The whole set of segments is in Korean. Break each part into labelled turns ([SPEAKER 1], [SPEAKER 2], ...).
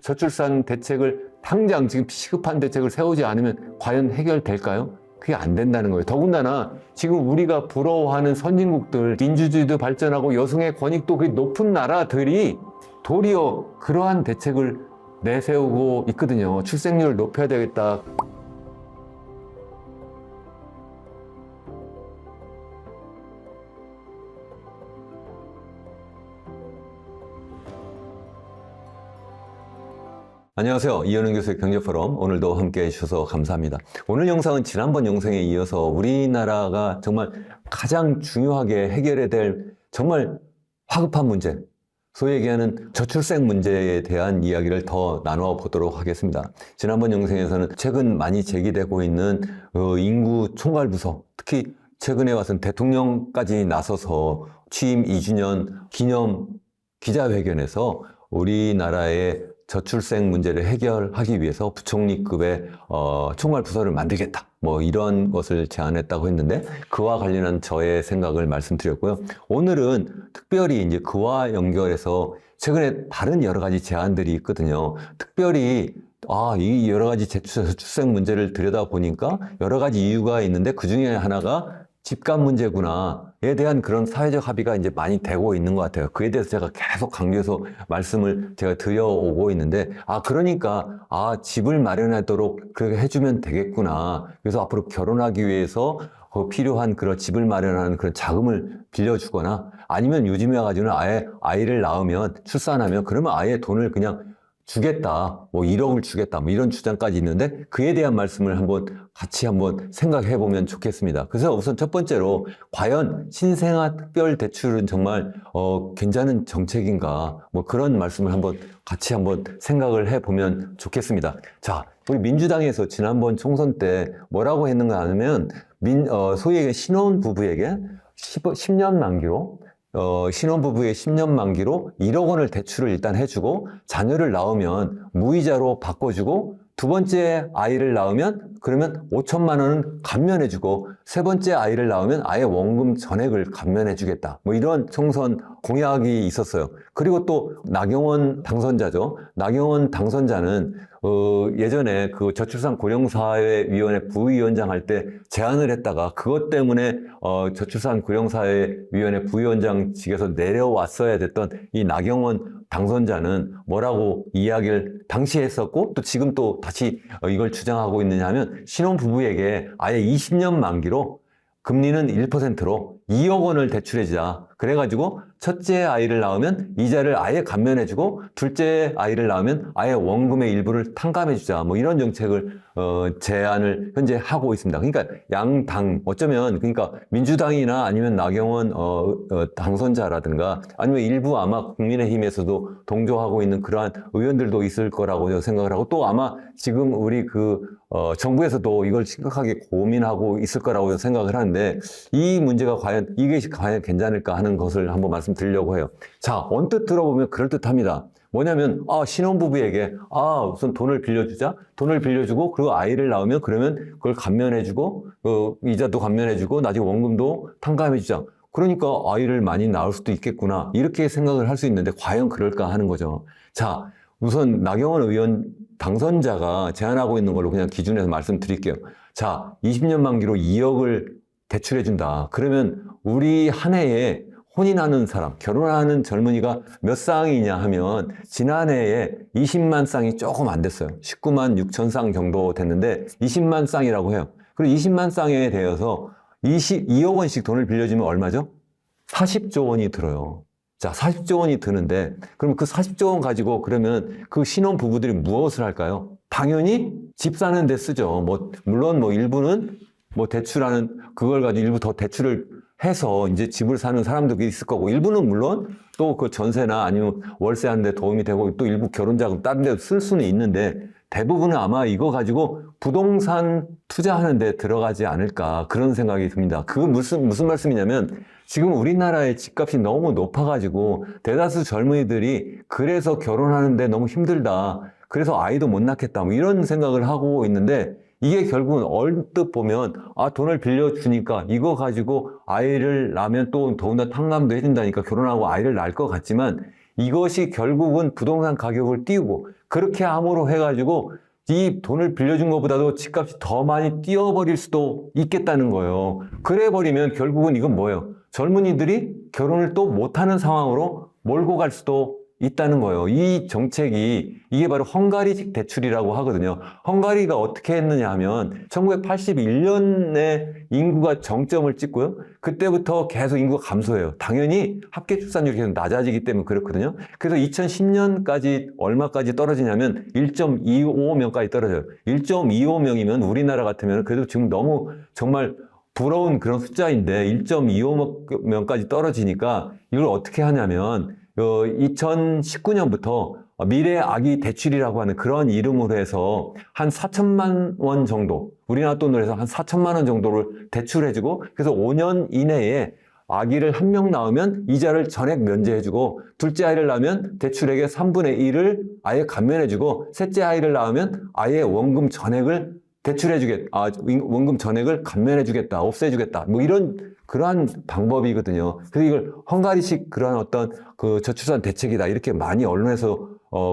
[SPEAKER 1] 저출산 대책을 당장 지금 시급한 대책을 세우지 않으면 과연 해결될까요? 그게 안 된다는 거예요. 더군다나 지금 우리가 부러워하는 선진국들, 민주주의도 발전하고 여성의 권익도 그리 높은 나라들이 도리어 그러한 대책을 내세우고 있거든요. 출생률을 높여야 되겠다. 안녕하세요. 이현웅 교수의 경제포럼, 오늘도 함께 해주셔서 감사합니다. 오늘 영상은 지난번 영상에 이어서 우리나라가 정말 가장 중요하게 해결해야 될 정말 화급한 문제, 소위 얘기하는 저출생 문제에 대한 이야기를 더 나누어 보도록 하겠습니다. 지난번 영상에서는 최근 많이 제기되고 있는 인구 총괄 부서, 특히 최근에 와서는 대통령까지 나서서 취임 2주년 기념 기자회견에서 우리나라의 저출생 문제를 해결하기 위해서 부총리급의 총괄 부서를 만들겠다, 뭐 이런 것을 제안했다고 했는데, 그와 관련한 저의 생각을 말씀드렸고요. 오늘은 특별히 이제 그와 연결해서 최근에 다른 여러 가지 제안들이 있거든요. 특별히 이 여러 가지 저출생 문제를 들여다보니까 여러 가지 이유가 있는데, 그 중에 하나가 집값 문제구나에 대한 그런 사회적 합의가 이제 많이 되고 있는 것 같아요. 그에 대해서 제가 계속 강조해서 말씀을 제가 드려오고 있는데, 그러니까 집을 마련하도록 그렇게 해주면 되겠구나. 그래서 앞으로 결혼하기 위해서 필요한 그런 집을 마련하는 그런 자금을 빌려주거나, 아니면 요즘에 와가지고는 아예 아이를 낳으면, 출산하면, 그러면 아예 돈을 그냥 주겠다, 뭐 1억을 주겠다, 뭐 이런 주장까지 있는데, 그에 대한 말씀을 같이 한번 생각해 보면 좋겠습니다. 그래서 우선 첫 번째로, 과연 신생아 특별 대출은 정말 괜찮은 정책인가, 뭐 그런 말씀을 같이 생각을 해 보면 좋겠습니다. 자, 우리 민주당에서 지난번 총선 때 뭐라고 했는가 하면, 소위 얘기하는 신혼부부에게 10년 만기로 신혼부부의 10년 만기로 1억 원을 대출을 일단 해주고, 자녀를 낳으면 무이자로 바꿔주고, 두 번째 아이를 낳으면 그러면 5천만 원은 감면해주고, 세 번째 아이를 낳으면 아예 원금 전액을 감면해주겠다, 뭐 이런 총선 공약이 있었어요. 그리고 또 나경원 당선자죠. 나경원 당선자는 예전에 그 저출산 고령사회위원회 부위원장 할 때 제안을 했다가, 그것 때문에 저출산 고령사회위원회 부위원장직에서 내려왔어야 됐던 이 나경원 당선자는 뭐라고 이야기를 당시 했었고, 또 지금 또 다시 이걸 주장하고 있느냐 하면, 신혼부부에게 아예 20년 만기로 금리는 1%로 2억 원을 대출해주자. 그래가지고 첫째 아이를 낳으면 이자를 아예 감면해주고, 둘째 아이를 낳으면 아예 원금의 일부를 탕감해주자. 뭐 이런 정책을 제안을 현재 하고 있습니다. 그러니까 양당, 어쩌면 그러니까 민주당이나 아니면 나경원 당선자라든가, 아니면 일부 아마 국민의힘에서도 동조하고 있는 그러한 의원들도 있을 거라고 생각을 하고, 또 아마 지금 우리 정부에서도 이걸 심각하게 고민하고 있을 거라고 생각을 하는데, 이 문제가 과연 괜찮을까 하는 것을 한번 말씀드리려고 해요. 자, 언뜻 들어보면 그럴듯합니다. 뭐냐면, 신혼부부에게, 우선 돈을 빌려주자. 돈을 빌려주고, 그리고 아이를 낳으면, 그러면 그걸 감면해주고, 이자도 감면해주고, 나중에 원금도 탕감해주자. 그러니까 아이를 많이 낳을 수도 있겠구나, 이렇게 생각을 할 수 있는데, 과연 그럴까 하는 거죠. 자, 우선 나경원 의원 당선자가 제안하고 있는 걸로 그냥 기준해서 말씀드릴게요. 자, 20년 만기로 2억을 대출해준다. 그러면 우리 한 해에 혼인하는 사람, 결혼하는 젊은이가 몇 쌍이냐 하면, 지난해에 20만 쌍이 조금 안 됐어요. 19만 6천 쌍 정도 됐는데 20만 쌍이라고 해요. 그리고 20만 쌍에 대해서 2억 원씩 돈을 빌려주면 얼마죠? 40조 원이 들어요. 자, 40조 원이 드는데, 그럼 그 40조 원 가지고 그러면 그 신혼부부들이 무엇을 할까요? 당연히 집 사는 데 쓰죠. 물론 일부는 대출하는, 그걸 가지고 일부 더 대출을 해서 이제 집을 사는 사람들이 있을 거고, 일부는 물론 또 그 전세나 아니면 월세 하는 데 도움이 되고, 또 일부 결혼자금 다른 데 쓸 수는 있는데, 대부분은 아마 이거 가지고 부동산 투자하는 데 들어가지 않을까, 그런 생각이 듭니다. 그건 무슨 말씀이냐면, 지금 우리나라의 집값이 너무 높아가지고 대다수 젊은이들이 그래서 결혼하는데 너무 힘들다, 그래서 아이도 못 낳겠다, 뭐 이런 생각을 하고 있는데, 이게 결국은 얼뜻 보면 돈을 빌려주니까 이거 가지고 아이를 낳으면 또 더군다나 탕감도 해준다니까 결혼하고 아이를 낳을 것 같지만, 이것이 결국은 부동산 가격을 띄우고, 그렇게 함으로 해가지고 이 돈을 빌려준 것보다도 집값이 더 많이 뛰어버릴 수도 있겠다는 거예요. 그래 버리면 결국은 이건 뭐예요? 젊은이들이 결혼을 또 못하는 상황으로 몰고 갈 수도 있다는 거예요. 이 정책이 이게 바로 헝가리식 대출이라고 하거든요. 헝가리가 어떻게 했느냐 하면 1981년에 인구가 정점을 찍고요. 그때부터 계속 인구가 감소해요. 당연히 합계 출산율이 계속 낮아지기 때문에 그렇거든요. 그래서 2010년까지 얼마까지 떨어지냐면 1.25명까지 떨어져요. 1.25명이면 우리나라 같으면 그래도 지금 너무 정말 부러운 그런 숫자인데 1.25명까지 떨어지니까 이걸 어떻게 하냐면 2019년부터 미래 아기 대출이라고 하는 그런 이름으로 해서 한 4천만 원 정도, 우리나라 돈으로 해서 한 4천만 원 정도를 대출해주고, 그래서 5년 이내에 아기를 한 명 낳으면 이자를 전액 면제해주고, 둘째 아이를 낳으면 대출액의 3분의 1을 아예 감면해주고, 셋째 아이를 낳으면 아예 원금 전액을 원금 전액을 감면해주겠다, 없애주겠다, 뭐 그러한 방법이거든요. 그래서 이걸 헝가리식 그러한 어떤 그 저출산 대책이다, 이렇게 많이 언론에서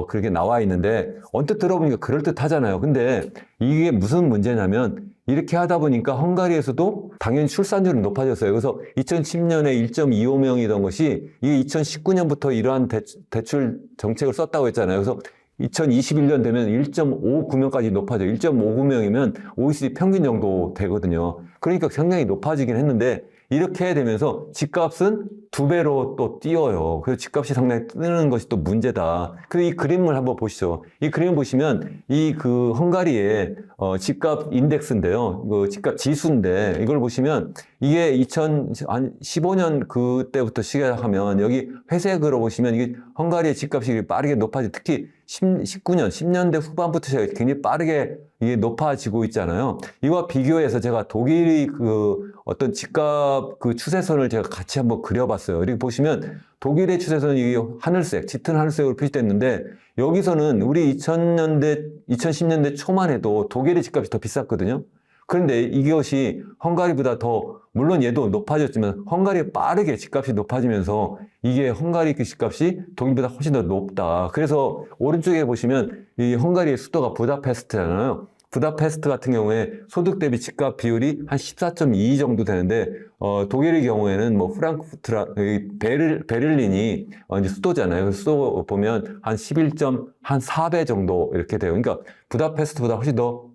[SPEAKER 1] 그렇게 나와 있는데, 언뜻 들어보니까 그럴듯 하잖아요. 근데 이게 무슨 문제냐면, 이렇게 하다 보니까 헝가리에서도 당연히 출산율은 높아졌어요. 그래서 2010년에 1.25명이던 것이 이게 2019년부터 이러한 대출 정책을 썼다고 했잖아요. 그래서 2021년 되면 1.59명까지 높아져요. 1.59명이면 OECD 평균 정도 되거든요. 그러니까 상당히 높아지긴 했는데, 이렇게 되면서 집값은 2배로 또 뛰어요. 그래서 집값이 상당히 뜨는 것이 또 문제다. 그래서 이 그림을 한번 보시죠. 이 그림 보시면 이 헝가리의 집값 인덱스인데요. 그 집값 지수인데, 이걸 보시면 이게 2015년 그때부터 시작하면 여기 회색으로 보시면 이게 헝가리의 집값이 빠르게 높아지고, 특히 10년대 후반부터 굉장히 빠르게 이게 높아지고 있잖아요. 이와 비교해서 제가 독일의 어떤 집값 추세선을 제가 같이 한번 그려봤어요. 이렇게 보시면 독일의 추세선이 이게 하늘색, 짙은 하늘색으로 표시됐는데, 여기서는 우리 2010년대 초만 해도 독일의 집값이 더 비쌌거든요. 그런데 이것이 헝가리보다 더, 물론 얘도 높아졌지만 헝가리에 빠르게 집값이 높아지면서 이게 헝가리 그 집값이 독일보다 훨씬 더 높다. 그래서 오른쪽에 보시면 이 헝가리의 수도가 부다페스트잖아요. 부다페스트 같은 경우에 소득 대비 집값 비율이 한 14.2 정도 되는데, 독일의 경우에는 뭐 베를린이 이제 수도잖아요. 수도 보면 한 11.4배 정도 이렇게 돼요. 그러니까 부다페스트보다 훨씬 더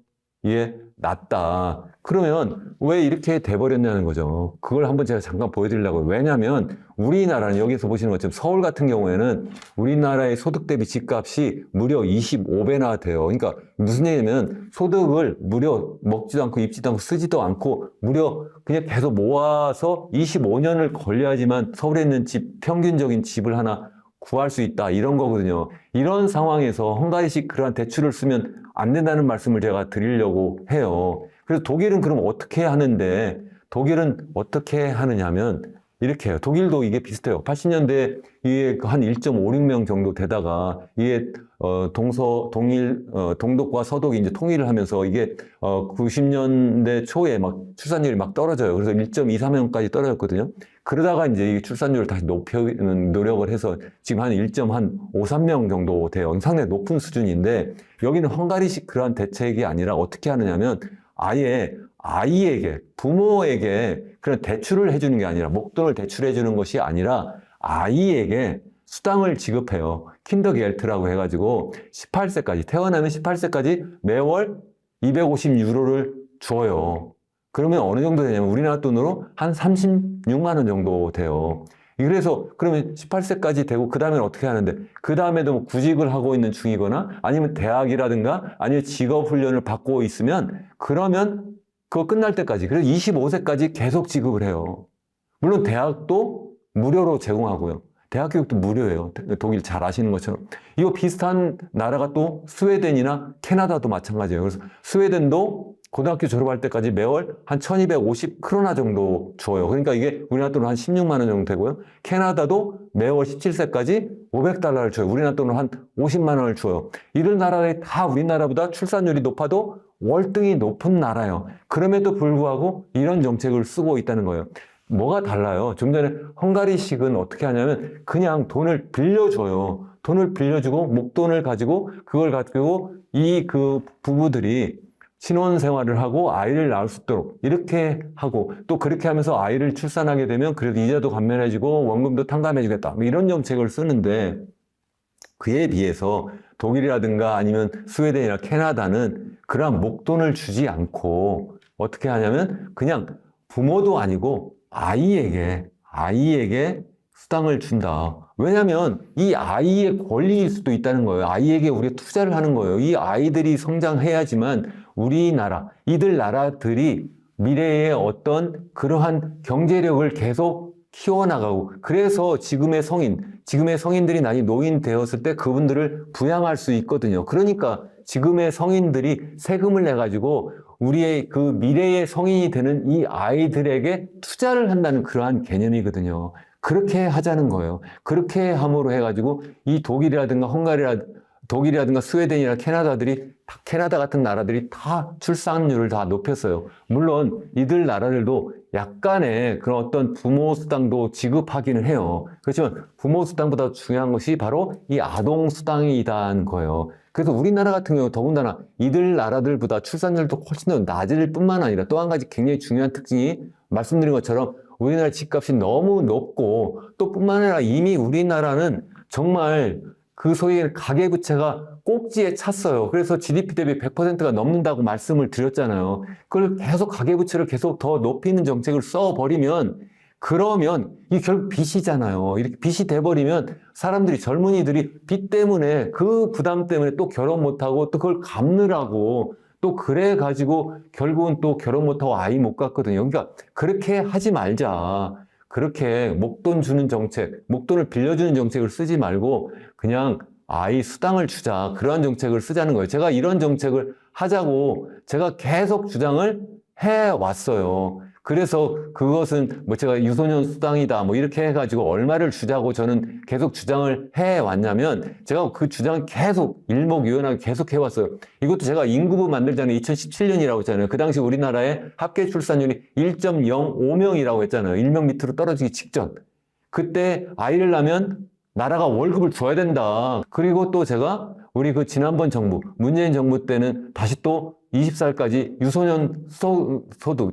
[SPEAKER 1] 이게 낮다. 그러면 왜 이렇게 돼버렸냐는 거죠. 그걸 한번 제가 잠깐 보여드리려고요. 왜냐하면 우리나라는, 여기서 보시는 것처럼 서울 같은 경우에는 우리나라의 소득 대비 집값이 무려 25배나 돼요. 그러니까 무슨 얘기냐면, 소득을 무려 먹지도 않고 입지도 않고 쓰지도 않고 무려 그냥 계속 모아서 25년을 걸려야지만 서울에 있는 평균적인 집을 하나 구할 수 있다, 이런 거거든요. 이런 상황에서 헝가리식 그러한 대출을 쓰면 안 된다는 말씀을 제가 드리려고 해요. 그래서 독일은 그럼 어떻게 하는데, 독일은 어떻게 하느냐면 이렇게 해요. 독일도 이게 비슷해요. 80년대 이게 한 1.56명 정도 되다가 이게 동독과 서독이 이제 통일을 하면서 이게 90년대 초에 막 출산율이 막 떨어져요. 그래서 1.23명까지 떨어졌거든요. 그러다가 이제 이 출산율을 다시 높이는 노력을 해서 지금 한 1.53명 정도 돼요. 상당히 높은 수준인데, 여기는 헝가리식 그러한 대책이 아니라 어떻게 하느냐면, 아예 아이에게, 부모에게 그런 대출을 해주는 게 아니라, 목돈을 대출해 주는 것이 아니라 아이에게 수당을 지급해요. 킨더겔트라고 해가지고 18세까지, 태어나면 18세까지 매월 250유로를 줘요. 그러면 어느 정도 되냐면 우리나라 돈으로 한 36만 원 정도 돼요. 그래서 그러면 18세까지 되고, 그 다음에는 어떻게 하는데, 그 다음에도 뭐 구직을 하고 있는 중이거나 아니면 대학이라든가 아니면 직업 훈련을 받고 있으면, 그러면 그거 끝날 때까지, 그래서 25세까지 계속 지급을 해요. 물론 대학도 무료로 제공하고요. 대학 교육도 무료예요. 독일 잘 아시는 것처럼. 이거 비슷한 나라가 또 스웨덴이나 캐나다도 마찬가지예요. 그래서 스웨덴도 고등학교 졸업할 때까지 매월 한 1250 크로나 정도 줘요. 그러니까 이게 우리나라 돈으로 한 16만 원 정도 되고요. 캐나다도 매월 17세까지 500달러를 줘요. 우리나라 돈으로 한 50만 원을 줘요. 이런 나라들이 다 우리나라보다 출산율이 높아도 월등히 높은 나라예요. 그럼에도 불구하고 이런 정책을 쓰고 있다는 거예요. 뭐가 달라요? 좀 전에 헝가리식은 어떻게 하냐면 그냥 돈을 빌려줘요. 돈을 빌려주고 목돈을 가지고 그걸 가지고 이 그 부부들이 신혼생활을 하고 아이를 낳을 수 있도록 이렇게 하고 또 그렇게 하면서 아이를 출산하게 되면 그래도 이자도 감면해주고 원금도 탕감해주겠다. 뭐 이런 정책을 쓰는데 그에 비해서 독일이라든가 아니면 스웨덴이나 캐나다는 그러한 목돈을 주지 않고 어떻게 하냐면 그냥 부모도 아니고 아이에게 수당을 준다. 왜냐하면 이 아이의 권리일 수도 있다는 거예요. 아이에게 우리가 투자를 하는 거예요. 이 아이들이 성장해야지만 우리나라, 이들 나라들이 미래에 어떤 그러한 경제력을 계속 키워나가고 그래서 지금의 성인들이 나중에 노인 되었을 때 그분들을 부양할 수 있거든요. 그러니까 지금의 성인들이 세금을 내가지고 우리의 그 미래의 성인이 되는 이 아이들에게 투자를 한다는 그러한 개념이거든요. 그렇게 하자는 거예요. 그렇게 함으로 해가지고 이 독일이라든가 스웨덴이나 캐나다 같은 나라들이 다 출산율을 다 높였어요. 물론 이들 나라들도 약간의 그런 어떤 부모 수당도 지급하기는 해요. 그렇지만 부모 수당보다 중요한 것이 바로 이 아동 수당이다는 거예요. 그래서 우리나라 같은 경우 더군다나 이들 나라들보다 출산율도 훨씬 더 낮을 뿐만 아니라 또 한 가지 굉장히 중요한 특징이 말씀드린 것처럼 우리나라 집값이 너무 높고 또 뿐만 아니라 이미 우리나라는 정말 그 소위 가계부채가 꼭지에 찼어요. 그래서 GDP 대비 100%가 넘는다고 말씀을 드렸잖아요. 그걸 계속 가계부채를 계속 더 높이는 정책을 써버리면 그러면 이게 결국 빚이잖아요. 이렇게 빚이 돼버리면 젊은이들이 빚 때문에 그 부담 때문에 또 결혼 못하고 또 그걸 갚느라고 또 그래가지고 결국은 또 결혼 못하고 아이 못 갖거든요. 그러니까 그렇게 하지 말자. 그렇게 목돈 주는 정책, 목돈을 빌려주는 정책을 쓰지 말고 그냥 아이 수당을 주자. 그러한 정책을 쓰자는 거예요. 제가 이런 정책을 하자고 제가 계속 주장을 해왔어요. 그래서 그것은 뭐 제가 유소년 수당이다 뭐 이렇게 해가지고 얼마를 주자고 저는 계속 주장을 해왔냐면 제가 그 주장을 계속 일목요연하게 계속 해왔어요. 이것도 제가 인구부 만들자는 2017년이라고 했잖아요. 그 당시 우리나라의 합계 출산율이 1.05명이라고 했잖아요. 1명 밑으로 떨어지기 직전. 그때 아이를 낳으면 나라가 월급을 줘야 된다. 그리고 또 제가 우리 그 지난번 정부, 문재인 정부 때는 다시 또 20살까지 유소년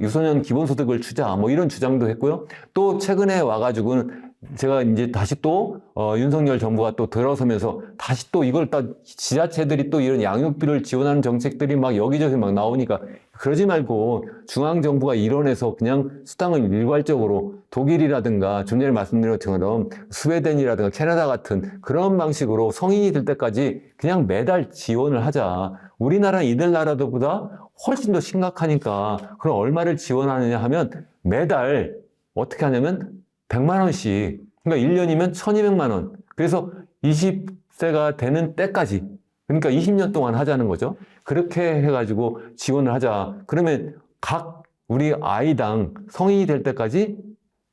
[SPEAKER 1] 유소년 기본소득을 주자, 뭐 이런 주장도 했고요. 또 최근에 와가지고는 제가 이제 다시 또, 윤석열 정부가 또 들어서면서 다시 또 이걸 지자체들이 또 이런 양육비를 지원하는 정책들이 막 여기저기 막 나오니까 그러지 말고 중앙정부가 일원해서 그냥 수당을 일괄적으로 독일이라든가 좀 전에 말씀드린 것처럼 스웨덴이라든가 캐나다 같은 그런 방식으로 성인이 될 때까지 그냥 매달 지원을 하자. 우리나라는 이들 나라들보다 훨씬 더 심각하니까 그럼 얼마를 지원하느냐 하면 매달 어떻게 하냐면 100만 원씩 그러니까 1년이면 1200만 원 그래서 20세가 되는 때까지 그러니까 20년 동안 하자는 거죠. 그렇게 해가지고 지원을 하자. 그러면 각 우리 아이당 성인이 될 때까지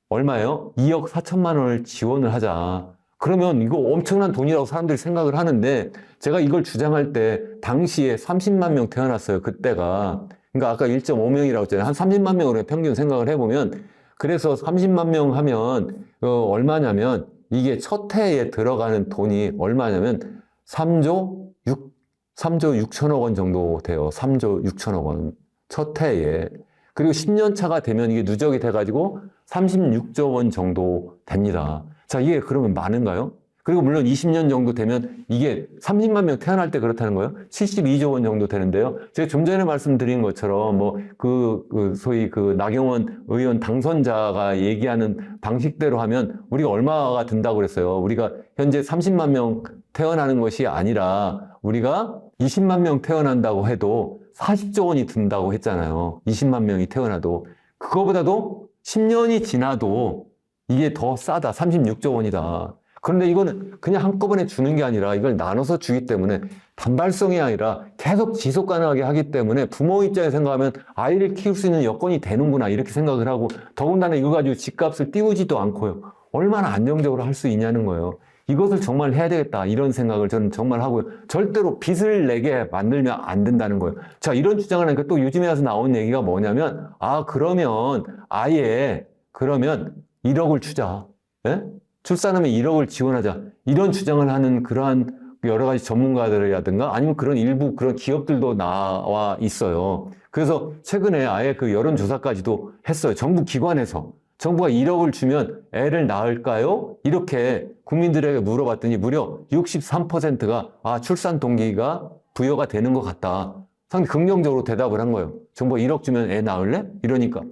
[SPEAKER 1] 얼마예요? 2억 4천만 원을 지원을 하자. 그러면 이거 엄청난 돈이라고 사람들이 생각을 하는데 제가 이걸 주장할 때 당시에 30만 명 태어났어요. 그때가. 그러니까 아까 1.5명이라고 했잖아요. 한 30만 명으로 평균 생각을 해보면 그래서 30만 명 하면 얼마냐면 이게 첫 해에 들어가는 돈이 얼마냐면 3조 6천억 원 정도 돼요. 3조 6천억 원. 첫 해에. 그리고 10년 차가 되면 이게 누적이 돼가지고 36조 원 정도 됩니다. 자, 이게 그러면 많은가요? 그리고 물론 20년 정도 되면 이게 30만 명 태어날 때 그렇다는 거예요. 72조 원 정도 되는데요. 제가 좀 전에 말씀드린 것처럼 뭐 소위 나경원 의원 당선자가 얘기하는 방식대로 하면 우리가 얼마가 든다고 그랬어요. 우리가 현재 30만 명 태어나는 것이 아니라 우리가 20만 명 태어난다고 해도 40조 원이 든다고 했잖아요. 20만 명이 태어나도. 그거보다도 10년이 지나도 이게 더 싸다. 36조 원이다. 그런데 이거는 그냥 한꺼번에 주는 게 아니라 이걸 나눠서 주기 때문에 단발성이 아니라 계속 지속 가능하게 하기 때문에 부모 입장에 생각하면 아이를 키울 수 있는 여건이 되는구나 이렇게 생각을 하고 더군다나 이거 가지고 집값을 띄우지도 않고요. 얼마나 안정적으로 할 수 있냐는 거예요. 이것을 정말 해야 되겠다 이런 생각을 저는 정말 하고요. 절대로 빚을 내게 만들면 안 된다는 거예요. 자, 이런 주장을 하니까 또 요즘에 와서 나온 얘기가 뭐냐면 그러면 아예 그러면 1억을 주자. 예? 출산하면 1억을 지원하자. 이런 주장을 하는 그러한 여러 가지 전문가들이라든가 아니면 그런 일부 그런 기업들도 나와 있어요. 그래서 최근에 아예 그 여론조사까지도 했어요. 정부 기관에서. 정부가 1억을 주면 애를 낳을까요? 이렇게 국민들에게 물어봤더니 무려 63%가 출산 동기가 부여가 되는 것 같다. 상당히 긍정적으로 대답을 한 거예요. 정부가 1억 주면 애 낳을래? 이러니까.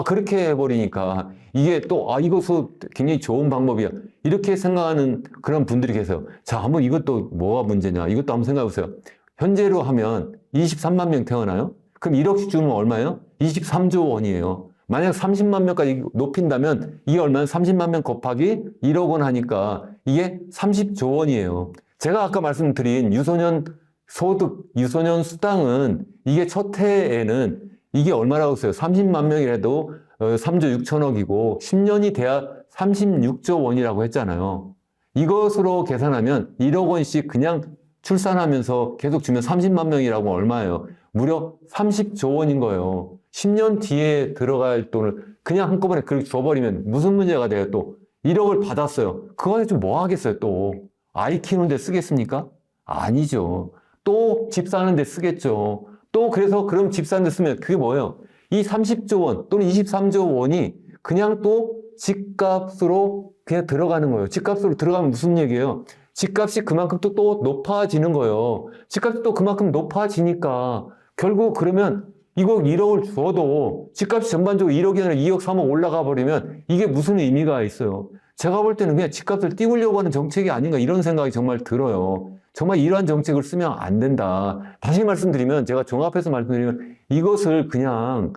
[SPEAKER 1] 그렇게 해버리니까 이게 또, 이것도 굉장히 좋은 방법이야. 이렇게 생각하는 그런 분들이 계세요. 자, 한번 이것도 뭐가 문제냐. 이것도 한번 생각해 보세요. 현재로 하면 23만 명 태어나요? 그럼 1억씩 주면 얼마예요? 23조 원이에요. 만약 30만 명까지 높인다면 이게 얼마나 30만 명 곱하기 1억 원 하니까 이게 30조 원이에요. 제가 아까 말씀드린 유소년 소득, 유소년 수당은 이게 첫 해에는 이게 얼마라고 했어요? 30만 명이라도 3조 6천억이고 10년이 돼야 36조 원이라고 했잖아요. 이것으로 계산하면 1억 원씩 그냥 출산하면서 계속 주면 30만 명이라고 얼마예요? 무려 30조 원인 거예요. 10년 뒤에 들어갈 돈을 그냥 한꺼번에 그렇게 줘버리면 무슨 문제가 돼요 또? 1억을 받았어요. 그거 가지고 뭐 하겠어요 또? 아이 키우는데 쓰겠습니까? 아니죠. 또 집 사는데 쓰겠죠. 또 그래서 그럼 집 사는데 쓰면 그게 뭐예요? 이 30조 원 또는 23조 원이 그냥 또 집값으로 그냥 들어가는 거예요. 집값으로 들어가면 무슨 얘기예요? 집값이 그만큼 또 높아지는 거예요. 집값이 또 그만큼 높아지니까 결국 그러면 이거 1억을 주어도 집값이 전반적으로 1억이 아니라 2억, 3억 올라가 버리면 이게 무슨 의미가 있어요? 제가 볼 때는 그냥 집값을 띄우려고 하는 정책이 아닌가 이런 생각이 정말 들어요. 정말 이러한 정책을 쓰면 안 된다. 다시 말씀드리면 제가 종합해서 말씀드리면 이것을 그냥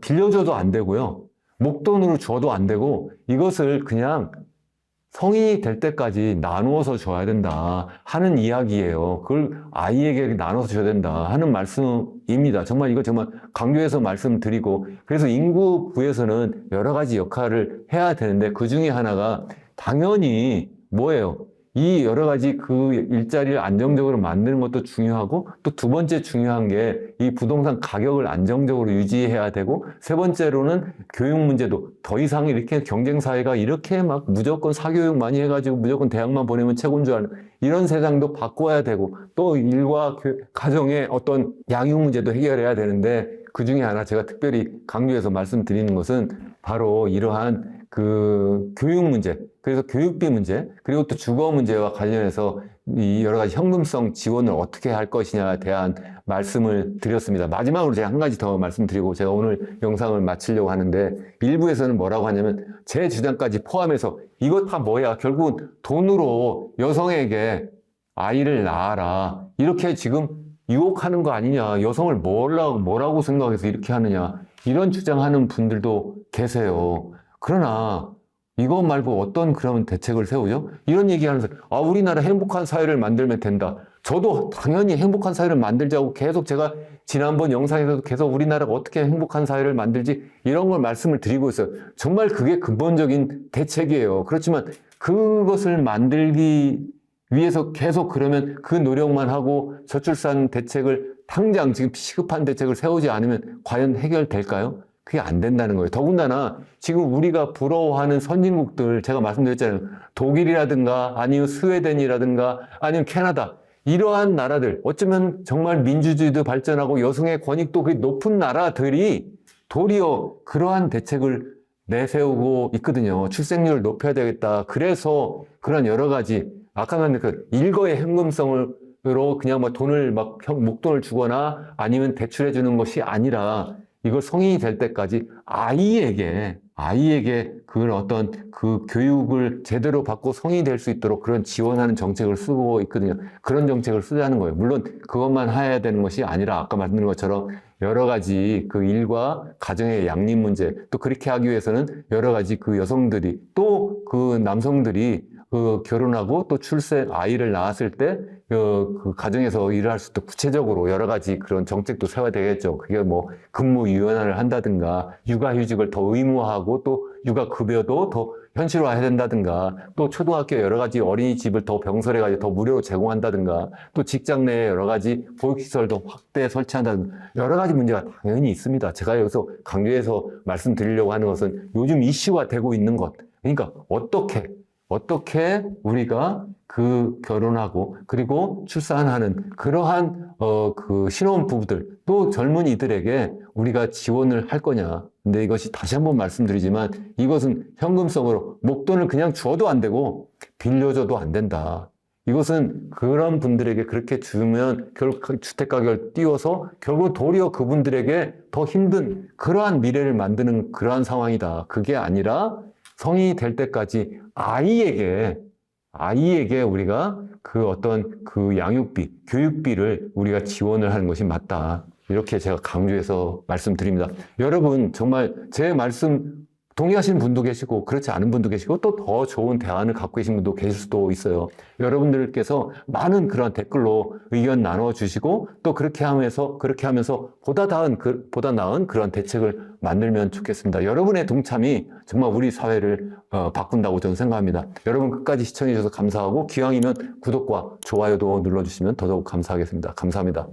[SPEAKER 1] 빌려줘도 안 되고요. 목돈으로 줘도 안 되고 이것을 그냥 성인이 될 때까지 나누어서 줘야 된다 하는 이야기예요. 그걸 아이에게 나눠서 줘야 된다 하는 말씀입니다. 정말 이거 정말 강조해서 말씀드리고 그래서 인구부에서는 여러 가지 역할을 해야 되는데 그 중에 하나가 당연히 뭐예요? 이 여러 가지 그 일자리를 안정적으로 만드는 것도 중요하고 또 두 번째 중요한 게 이 부동산 가격을 안정적으로 유지해야 되고 세 번째로는 교육 문제도 더 이상 이렇게 경쟁 사회가 이렇게 막 무조건 사교육 많이 해가지고 무조건 대학만 보내면 최고인 줄 아는 이런 세상도 바꿔야 되고 또 일과 가정의 어떤 양육 문제도 해결해야 되는데 그 중에 하나 제가 특별히 강조해서 말씀드리는 것은 바로 이러한 그 교육 문제, 그래서 교육비 문제, 그리고 또 주거 문제와 관련해서 이 여러 가지 현금성 지원을 어떻게 할 것이냐에 대한 말씀을 드렸습니다. 마지막으로 제가 한 가지 더 말씀드리고 제가 오늘 영상을 마치려고 하는데 일부에서는 뭐라고 하냐면 제 주장까지 포함해서 이거 다 뭐야? 결국은 돈으로 여성에게 아이를 낳아라. 이렇게 지금 유혹하는 거 아니냐. 여성을 뭐라고 생각해서 이렇게 하느냐. 이런 주장하는 분들도 계세요. 그러나 이것 말고 어떤 그런 대책을 세우죠? 이런 얘기하면서 우리나라 행복한 사회를 만들면 된다. 저도 당연히 행복한 사회를 만들자고 계속 제가 지난번 영상에서도 계속 우리나라가 어떻게 행복한 사회를 만들지 이런 걸 말씀을 드리고 있어요. 정말 그게 근본적인 대책이에요. 그렇지만 그것을 만들기 위해서 계속 그러면 그 노력만 하고 저출산 대책을 당장 지금 시급한 대책을 세우지 않으면 과연 해결될까요? 그게 안 된다는 거예요. 더군다나 지금 우리가 부러워하는 선진국들 제가 말씀드렸잖아요. 독일이라든가 아니면 스웨덴이라든가 아니면 캐나다 이러한 나라들 어쩌면 정말 민주주의도 발전하고 여성의 권익도 높은 나라들이 도리어 그러한 대책을 내세우고 있거든요. 출생률을 높여야 되겠다. 그래서 그런 여러 가지 아까 말한 그 일거의 현금성으로 그냥 막 돈을 목돈을 주거나 아니면 대출해 주는 것이 아니라 이걸 성인이 될 때까지 아이에게 그런 어떤 그 교육을 제대로 받고 성인이 될 수 있도록 그런 지원하는 정책을 쓰고 있거든요. 그런 정책을 쓰자는 거예요. 물론 그것만 해야 되는 것이 아니라 아까 말씀드린 것처럼 여러 가지 그 일과 가정의 양립 문제 또 그렇게 하기 위해서는 여러 가지 그 여성들이 또 그 남성들이 결혼하고 또 아이를 낳았을 때 그 가정에서 일을 할 수 있도록 구체적으로 여러 가지 그런 정책도 세워야 되겠죠. 그게 뭐 근무 유연화를 한다든가 육아휴직을 더 의무화하고 또 육아급여도 더 현실화해야 된다든가 또 초등학교 여러 가지 어린이집을 더 병설해가지고 더 무료로 제공한다든가 또 직장 내에 여러 가지 보육시설도 확대 설치한다든가 여러 가지 문제가 당연히 있습니다. 제가 여기서 강조해서 말씀드리려고 하는 것은 요즘 이슈화되고 있는 것. 그러니까 어떻게 우리가 그 결혼하고 그리고 출산하는 그러한 그 신혼 부부들 또 젊은이들에게 우리가 지원을 할 거냐. 근데 이것이 다시 한번 말씀드리지만 이것은 현금성으로 목돈을 그냥 주어도 안 되고 빌려줘도 안 된다. 이것은 그런 분들에게 그렇게 주면 결국 주택가격을 띄워서 결국 도리어 그분들에게 더 힘든 그러한 미래를 만드는 그러한 상황이다. 그게 아니라 성인이 될 때까지 아이에게 우리가 그 어떤 그 양육비, 교육비를 우리가 지원을 하는 것이 맞다. 이렇게 제가 강조해서 말씀드립니다. 여러분, 정말 제 말씀 동의하시는 분도 계시고 그렇지 않은 분도 계시고 또 더 좋은 대안을 갖고 계신 분도 계실 수도 있어요. 여러분들께서 많은 그런 댓글로 의견 나눠주시고 또 그렇게 하면서 보다 나은 그런 대책을 만들면 좋겠습니다. 여러분의 동참이 정말 우리 사회를 바꾼다고 저는 생각합니다. 여러분 끝까지 시청해 주셔서 감사하고 기왕이면 구독과 좋아요도 눌러주시면 더더욱 감사하겠습니다. 감사합니다.